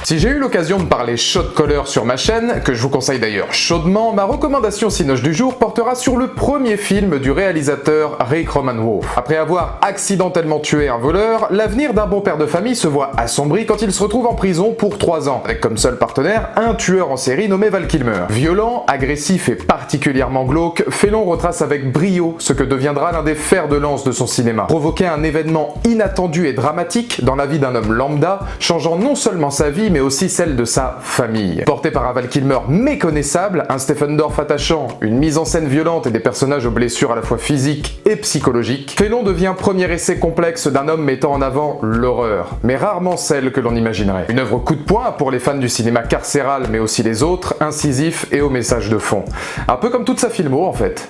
Si j'ai eu l'occasion de parler shot caller sur ma chaîne, que je vous conseille d'ailleurs chaudement, ma recommandation cinoche du jour portera sur le premier film du réalisateur Rick Roman Wolf. Après avoir accidentellement tué un voleur, l'avenir d'un bon père de famille se voit assombri quand il se retrouve en prison pour 3 ans, avec comme seul partenaire un tueur en série nommé Val Kilmer. Violent, agressif et particulièrement glauque, Félon retrace avec brio ce que deviendra l'un des fers de lance de son cinéma. Provoquer un événement inattendu et dramatique dans la vie d'un homme lambda, changeant non seulement sa vie mais aussi celle de sa famille. Porté par un Val Kilmer méconnaissable, un Stephen Dorff attachant, une mise en scène violente et des personnages aux blessures à la fois physiques et psychologiques, Félon devient premier essai complexe d'un homme mettant en avant l'horreur, mais rarement celle que l'on imaginerait. Une œuvre coup de poing pour les fans du cinéma carcéral mais aussi les autres, incisif et au message de fond. Un peu comme toute sa filmo en fait.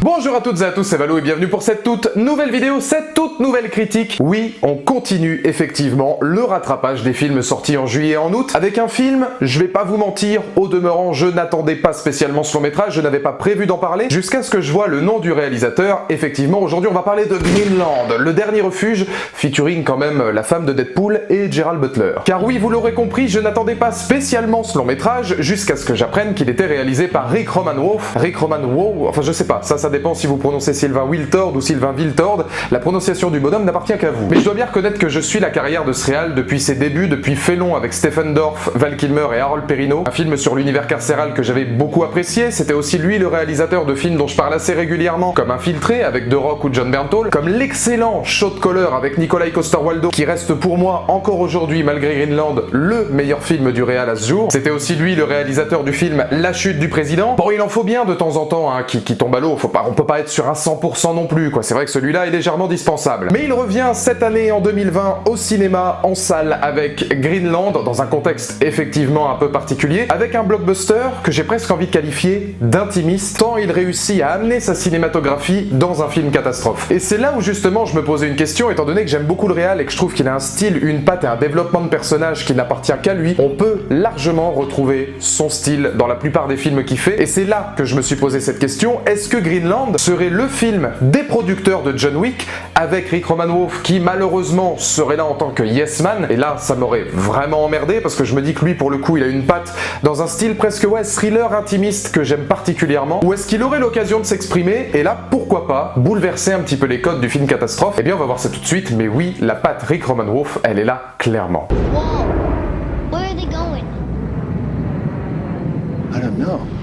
Bonjour à toutes et à tous, c'est Valou et bienvenue pour cette toute nouvelle vidéo, cette toute nouvelle critique. Oui, on continue effectivement le rattrapage des films sortis en juillet et en août avec un film, je vais pas vous mentir, au demeurant je n'attendais pas spécialement ce long métrage, je n'avais pas prévu d'en parler, jusqu'à ce que je vois le nom du réalisateur. Effectivement, aujourd'hui on va parler de Greenland, le dernier refuge, featuring quand même la femme de Deadpool et Gerald Butler. Car oui, vous l'aurez compris, je n'attendais pas spécialement ce long métrage, jusqu'à ce que j'apprenne qu'il était réalisé par Rick Roman Wolf. Rick Roman Wolf, enfin je sais pas, ça dépend si vous prononcez Sylvain Wiltord ou Sylvain Viltord, la prononciation du bonhomme n'appartient qu'à vous. Mais je dois bien reconnaître que je suis la carrière de ce réal depuis ses débuts, depuis Félon avec Stephen Dorff, Val Kilmer et Harold Perrineau, un film sur l'univers carcéral que j'avais beaucoup apprécié. C'était aussi lui le réalisateur de films dont je parle assez régulièrement, comme Infiltré avec The Rock ou John Bernthal, comme l'excellent Shot Caller avec Nikolai Coster-Waldau, qui reste pour moi encore aujourd'hui, malgré Greenland, le meilleur film du réal à ce jour. C'était aussi lui le réalisateur du film La Chute du Président. Bon, il en faut bien de temps en temps hein, qui tombe à l'eau, on peut pas être sur un 100% non plus, quoi. C'est vrai que celui-là est légèrement dispensable. Mais il revient cette année en 2020 au cinéma, en salle, avec Greenland, dans un contexte effectivement un peu particulier, avec un blockbuster que j'ai presque envie de qualifier d'intimiste, tant il réussit à amener sa cinématographie dans un film catastrophe. Et c'est là où justement je me posais une question, étant donné que j'aime beaucoup le réal et que je trouve qu'il a un style, une patte et un développement de personnage qui n'appartient qu'à lui, on peut largement retrouver son style dans la plupart des films qu'il fait. Et c'est là que je me suis posé cette question, est-ce que Greenland serait le film des producteurs de John Wick avec Rick Roman Wolf qui malheureusement serait là en tant que yes man, et là ça m'aurait vraiment emmerdé parce que je me dis que lui pour le coup il a une patte dans un style presque thriller intimiste que j'aime particulièrement, ou est-ce qu'il aurait l'occasion de s'exprimer et là pourquoi pas bouleverser un petit peu les codes du film catastrophe? Eh bien on va voir ça tout de suite, mais oui, la patte Rick Roman Wolf elle est là clairement.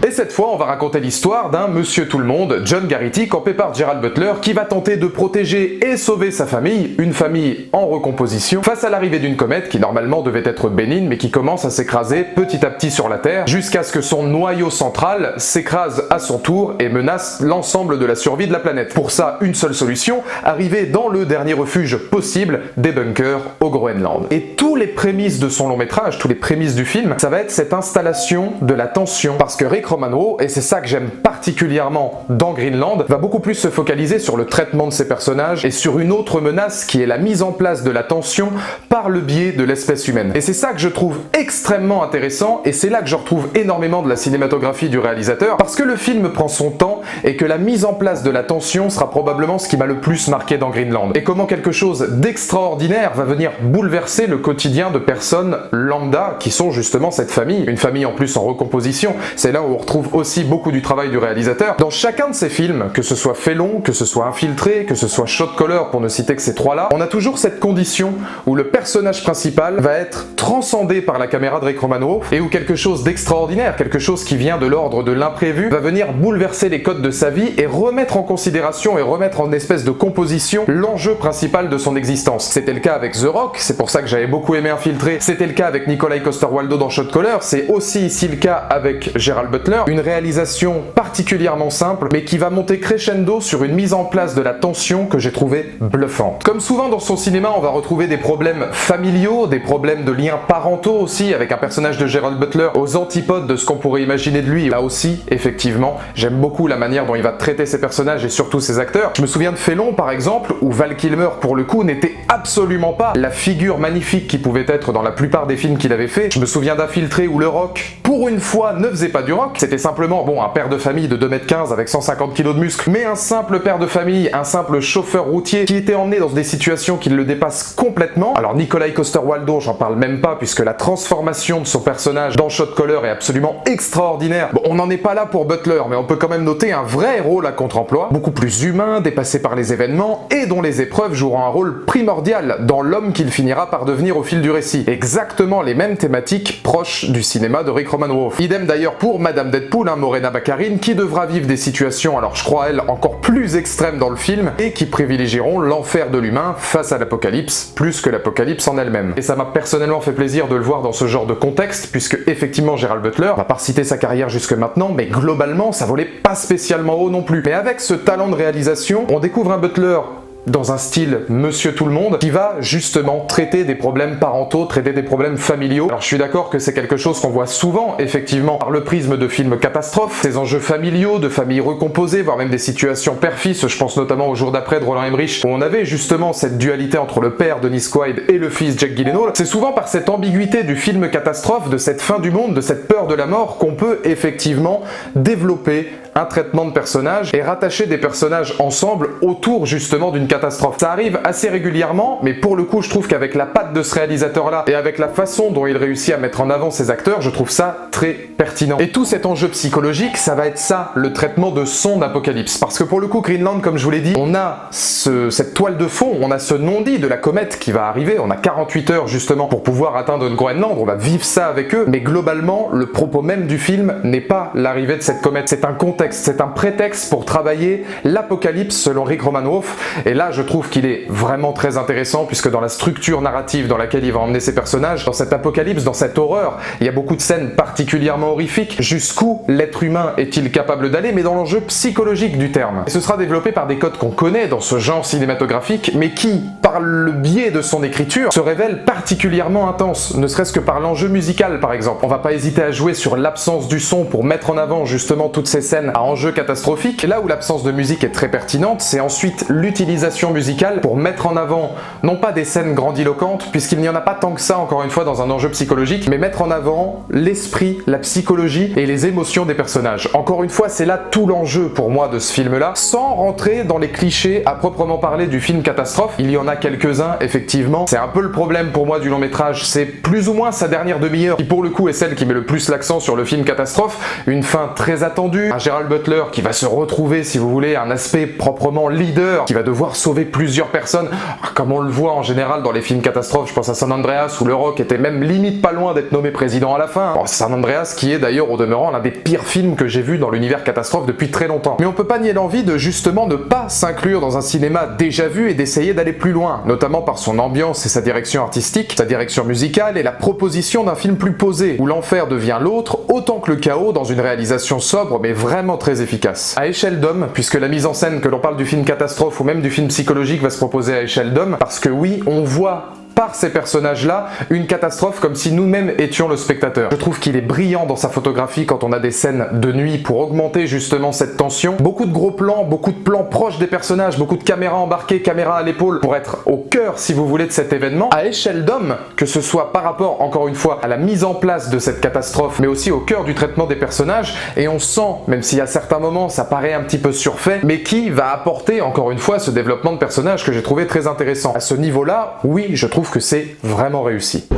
Et cette fois, on va raconter l'histoire d'un monsieur tout-le-monde, John Garrity, campé par Gerald Butler, qui va tenter de protéger et sauver sa famille, une famille en recomposition, face à l'arrivée d'une comète qui normalement devait être bénigne, mais qui commence à s'écraser petit à petit sur la Terre, jusqu'à ce que son noyau central s'écrase à son tour et menace l'ensemble de la survie de la planète. Pour ça, une seule solution, arriver dans le dernier refuge possible, des bunkers au Groenland. Et tous les prémices de son long métrage, tous les prémices du film, ça va être cette installation de la tension, parce que Rick Roman Wolf, et c'est ça que j'aime particulièrement dans Greenland, va beaucoup plus se focaliser sur le traitement de ses personnages et sur une autre menace qui est la mise en place de la tension par le biais de l'espèce humaine. Et c'est ça que je trouve extrêmement intéressant, et c'est là que je retrouve énormément de la cinématographie du réalisateur, parce que le film prend son temps et que la mise en place de la tension sera probablement ce qui m'a le plus marqué dans Greenland. Et comment quelque chose d'extraordinaire va venir bouleverser le quotidien de personnes lambda qui sont justement cette famille, une famille en plus en recomposition. C'est là où on retrouve aussi beaucoup du travail du réalisateur. Dans chacun de ces films, que ce soit Félon, que ce soit Infiltré, que ce soit Shot Caller, pour ne citer que ces trois-là, on a toujours cette condition où le personnage principal va être transcendé par la caméra de Rick Roman Wolf et où quelque chose d'extraordinaire, quelque chose qui vient de l'ordre de l'imprévu, va venir bouleverser les codes de sa vie et remettre en considération et remettre en espèce de composition l'enjeu principal de son existence. C'était le cas avec The Rock, c'est pour ça que j'avais beaucoup aimé Infiltré, c'était le cas avec Nikolai Coster-Waldau dans Shot Caller, c'est aussi ici le cas avec Gerald Butler, une réalisation particulièrement simple mais qui va monter crescendo sur une mise en place de la tension que j'ai trouvée bluffante. Comme souvent dans son cinéma, on va retrouver des problèmes familiaux, des problèmes de liens parentaux aussi, avec un personnage de Gerald Butler aux antipodes de ce qu'on pourrait imaginer de lui. Là aussi, effectivement, j'aime beaucoup la manière dont il va traiter ses personnages et surtout ses acteurs. Je me souviens de Félon par exemple, où Val Kilmer pour le coup n'était absolument pas la figure magnifique qu'il pouvait être dans la plupart des films qu'il avait fait. Je me souviens d'Infiltré où le Rock, pour une fois, ne faisait pas du rock. c'était simplement, bon, un père de famille de 2,15 m avec 150 kg de muscles, mais un simple père de famille, un simple chauffeur routier qui était emmené dans des situations qui le dépassent complètement. Alors Nikolai Coster-Waldau, j'en parle même pas puisque la transformation de son personnage dans Shot Caller est absolument extraordinaire. Bon, on n'en est pas là pour Butler, mais on peut quand même noter un vrai rôle à contre-emploi, beaucoup plus humain, dépassé par les événements et dont les épreuves joueront un rôle primordial dans l'homme qu'il finira par devenir au fil du récit. Exactement les mêmes thématiques proches du cinéma de Rick Romanov. Idem d'ailleurs pour Madame Deadpool, Morena Baccarin, qui devra vivre des situations, alors je crois elle, encore plus extrêmes dans le film et qui privilégieront l'enfer de l'humain face à l'apocalypse, plus que l'apocalypse en elle-même. Et ça m'a personnellement fait plaisir de le voir dans ce genre de contexte, puisque effectivement Gerald Butler, on va pas citer sa carrière jusque maintenant, mais globalement ça volait pas spécialement haut non plus. Mais avec ce talent de réalisation, on découvre un Butler dans un style Monsieur Tout-le-Monde, qui va justement traiter des problèmes parentaux, traiter des problèmes familiaux. Alors je suis d'accord que c'est quelque chose qu'on voit souvent, effectivement, par le prisme de films catastrophes, ces enjeux familiaux, de familles recomposées, voire même des situations père-fils, je pense notamment au Jour d'après de Roland Emmerich, où on avait justement cette dualité entre le père Dennis Quaid et le fils Jake Gyllenhaal. C'est souvent par cette ambiguïté du film catastrophe, de cette fin du monde, de cette peur de la mort, qu'on peut effectivement développer un traitement de personnages et rattacher des personnages ensemble autour justement d'une catastrophe. Ça arrive assez régulièrement, mais pour le coup je trouve qu'avec la patte de ce réalisateur-là et avec la façon dont il réussit à mettre en avant ses acteurs, je trouve ça très pertinent. Et tout cet enjeu psychologique, ça va être ça, le traitement de son apocalypse. Parce que pour le coup, Greenland, comme je vous l'ai dit, on a cette toile de fond, on a ce non-dit de la comète qui va arriver, on a 48 heures justement pour pouvoir atteindre Groenland, on va vivre ça avec eux, mais globalement, le propos même du film n'est pas l'arrivée de cette comète, c'est un contexte. C'est un prétexte pour travailler l'apocalypse selon Rick Romanov, et là je trouve qu'il est vraiment très intéressant puisque dans la structure narrative dans laquelle il va emmener ses personnages, dans cet apocalypse, dans cette horreur, il y a beaucoup de scènes particulièrement horrifiques. Jusqu'où l'être humain est-il capable d'aller, mais dans l'enjeu psychologique du terme. Et ce sera développé par des codes qu'on connaît dans ce genre cinématographique, mais qui, par le biais de son écriture, se révèlent particulièrement intenses, ne serait-ce que par l'enjeu musical par exemple. On va pas hésiter à jouer sur l'absence du son pour mettre en avant justement toutes ces scènes à enjeu catastrophique. Et là où l'absence de musique est très pertinente, c'est ensuite l'utilisation musicale pour mettre en avant, non pas des scènes grandiloquentes, puisqu'il n'y en a pas tant que ça encore une fois dans un enjeu psychologique, mais mettre en avant l'esprit, la psychologie et les émotions des personnages. Encore une fois, c'est là tout l'enjeu pour moi de ce film-là, sans rentrer dans les clichés à proprement parler du film catastrophe. Il y en a quelques-uns, effectivement. C'est un peu le problème pour moi du long métrage, c'est plus ou moins sa dernière demi-heure, qui pour le coup est celle qui met le plus l'accent sur le film catastrophe. Une fin très attendue, un Gerald Butler qui va se retrouver, si vous voulez, un aspect proprement leader, qui va devoir sauver plusieurs personnes, comme on le voit en général dans les films catastrophes. Je pense à San Andreas où le Rock était même limite pas loin d'être nommé président à la fin. Bon, San Andreas qui est d'ailleurs au demeurant l'un des pires films que j'ai vu dans l'univers catastrophe depuis très longtemps. Mais on peut pas nier l'envie de justement ne pas s'inclure dans un cinéma déjà vu et d'essayer d'aller plus loin, notamment par son ambiance et sa direction artistique, sa direction musicale et la proposition d'un film plus posé, où l'enfer devient l'autre autant que le chaos dans une réalisation sobre mais vraiment très efficace. À échelle d'homme, puisque la mise en scène, que l'on parle du film catastrophe ou même du film psychologique, va se proposer à échelle d'homme, parce que oui, on voit par ces personnages-là une catastrophe comme si nous-mêmes étions le spectateur. Je trouve qu'il est brillant dans sa photographie quand on a des scènes de nuit pour augmenter justement cette tension. Beaucoup de gros plans, beaucoup de plans proches des personnages, beaucoup de caméras embarquées, caméras à l'épaule pour être au cœur, si vous voulez, de cet événement. À échelle d'homme, que ce soit par rapport, encore une fois, à la mise en place de cette catastrophe, mais aussi au cœur du traitement des personnages, et on sent, même si à certains moments ça paraît un petit peu surfait, mais qui va apporter, encore une fois, ce développement de personnages que j'ai trouvé très intéressant. À ce niveau-là, oui, je trouve que c'est vraiment réussi.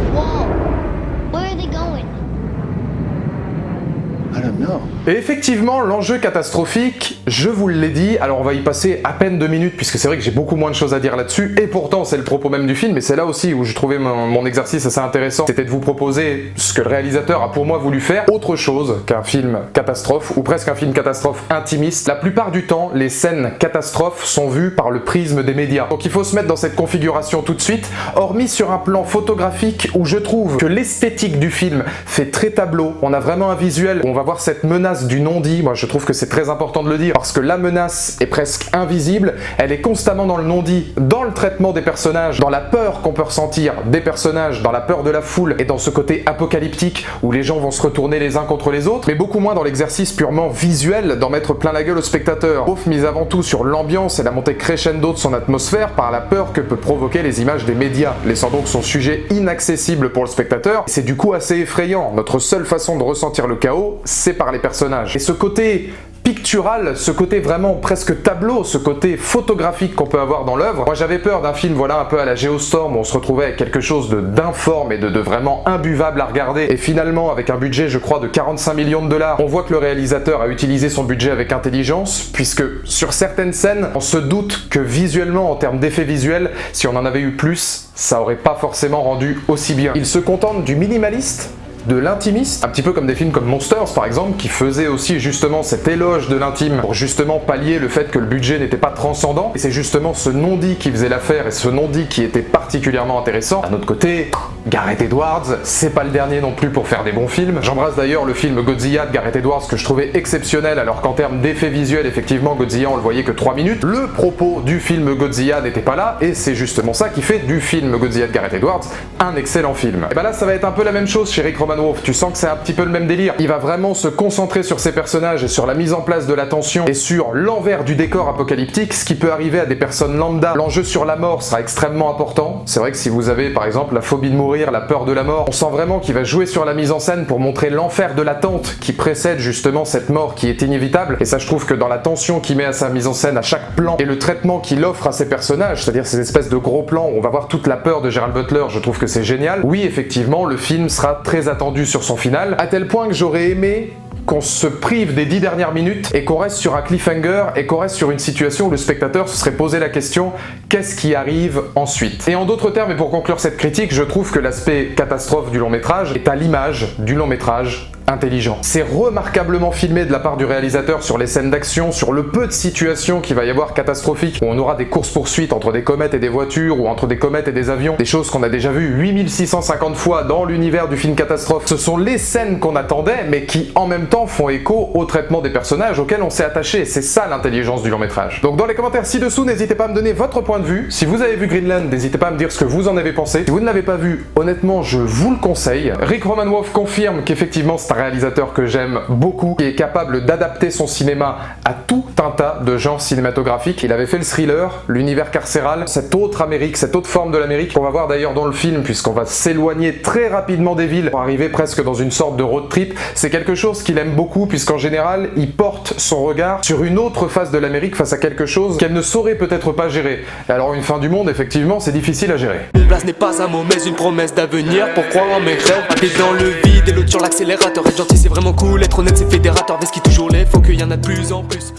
Et effectivement, l'enjeu catastrophique, je vous l'ai dit, alors on va y passer à peine 2 minutes puisque c'est vrai que j'ai beaucoup moins de choses à dire là-dessus, et pourtant c'est le propos même du film, et c'est là aussi où je trouvais mon exercice assez intéressant, c'était de vous proposer ce que le réalisateur a pour moi voulu faire, autre chose qu'un film catastrophe, ou presque un film catastrophe intimiste. La plupart du temps, les scènes catastrophes sont vues par le prisme des médias. Donc il faut se mettre dans cette configuration tout de suite, hormis sur un plan photographique où je trouve que l'esthétique du film fait très tableau, on a vraiment un visuel où on va voir cette menace du non-dit, moi je trouve que c'est très important de le dire, parce que la menace est presque invisible, elle est constamment dans le non-dit, dans le traitement des personnages, dans la peur qu'on peut ressentir des personnages, dans la peur de la foule et dans ce côté apocalyptique où les gens vont se retourner les uns contre les autres, mais beaucoup moins dans l'exercice purement visuel d'en mettre plein la gueule au spectateur, sauf mis avant tout sur l'ambiance et la montée crescendo de son atmosphère par la peur que peut provoquer les images des médias, laissant donc son sujet inaccessible pour le spectateur. C'est du coup assez effrayant. Notre seule façon de ressentir le chaos, c'est par les personnages. Et ce côté pictural, ce côté vraiment presque tableau, ce côté photographique qu'on peut avoir dans l'œuvre. Moi j'avais peur d'un film voilà un peu à la Geostorm où on se retrouvait avec quelque chose d'informe et de vraiment imbuvable à regarder, et finalement avec un budget je crois de 45 millions de dollars, on voit que le réalisateur a utilisé son budget avec intelligence, puisque sur certaines scènes on se doute que visuellement, en termes d'effets visuels, si on en avait eu plus, ça aurait pas forcément rendu aussi bien. Il se contente du minimaliste, de l'intimiste, un petit peu comme des films comme Monsters par exemple, qui faisaient aussi justement cet éloge de l'intime pour justement pallier le fait que le budget n'était pas transcendant, et c'est justement ce non-dit qui faisait l'affaire et ce non-dit qui était particulièrement intéressant. D'un autre côté, Gareth Edwards, c'est pas le dernier non plus pour faire des bons films. J'embrasse d'ailleurs le film Godzilla de Gareth Edwards que je trouvais exceptionnel, alors qu'en termes d'effets visuels, effectivement, Godzilla on le voyait que 3 minutes. Le propos du film Godzilla n'était pas là, et c'est justement ça qui fait du film Godzilla de Gareth Edwards un excellent film. Et bah là ça va être un peu la même chose chez Rick Romanov. Tu sens que c'est un petit peu le même délire. Il va vraiment se concentrer sur ses personnages et sur la mise en place de la tension et sur l'envers du décor apocalyptique, ce qui peut arriver à des personnes lambda. L'enjeu sur la mort sera extrêmement important. C'est vrai que si vous avez par exemple la phobie de mourir, la peur de la mort, on sent vraiment qu'il va jouer sur la mise en scène pour montrer l'enfer de l'attente qui précède justement cette mort qui est inévitable. Et ça, je trouve que dans la tension qu'il met à sa mise en scène à chaque plan et le traitement qu'il offre à ses personnages, c'est-à-dire ces espèces de gros plans où on va voir toute la peur de Gerald Butler, je trouve que c'est génial. Oui, effectivement, le film sera très attendu sur son final, à tel point que j'aurais aimé qu'on se prive des 10 dernières minutes et qu'on reste sur un cliffhanger et qu'on reste sur une situation où le spectateur se serait posé la question qu'est-ce qui arrive ensuite. Et en d'autres termes, et pour conclure cette critique, je trouve que l'aspect catastrophe du long métrage est à l'image du long métrage intelligent. C'est remarquablement filmé de la part du réalisateur sur les scènes d'action, sur le peu de situations qu'il va y avoir catastrophiques, où on aura des courses-poursuites entre des comètes et des voitures, ou entre des comètes et des avions, des choses qu'on a déjà vues 8650 fois dans l'univers du film catastrophe. Ce sont les scènes qu'on attendait, mais qui en même temps font écho au traitement des personnages auxquels on s'est attaché. C'est ça l'intelligence du long métrage. Donc dans les commentaires ci-dessous, n'hésitez pas à me donner votre point de vue. Si vous avez vu Greenland, n'hésitez pas à me dire ce que vous en avez pensé. Si vous ne l'avez pas vu, honnêtement, je vous le conseille. Rick Romanov confirme qu'effectivement c'est un réalisateur que j'aime beaucoup, qui est capable d'adapter son cinéma à tout un tas de genres cinématographiques. Il avait fait le thriller, l'univers carcéral, cette autre Amérique, cette autre forme de l'Amérique, qu'on va voir d'ailleurs dans le film, puisqu'on va s'éloigner très rapidement des villes pour arriver presque dans une sorte de road trip. C'est quelque chose qu'il aime beaucoup, puisqu'en général, il porte son regard sur une autre face de l'Amérique, face à quelque chose qu'elle ne saurait peut-être pas gérer. Et alors une fin du monde, effectivement, c'est difficile à gérer. Une place n'est pas un mot, mais une promesse d'avenir pour croire en mes rêves. T'es dans le vide et l'autre sur l'accélérateur. Être gentil c'est vraiment cool, être honnête c'est fédérateur. Vest qui toujours l'est, faut qu'il y en a de plus en plus.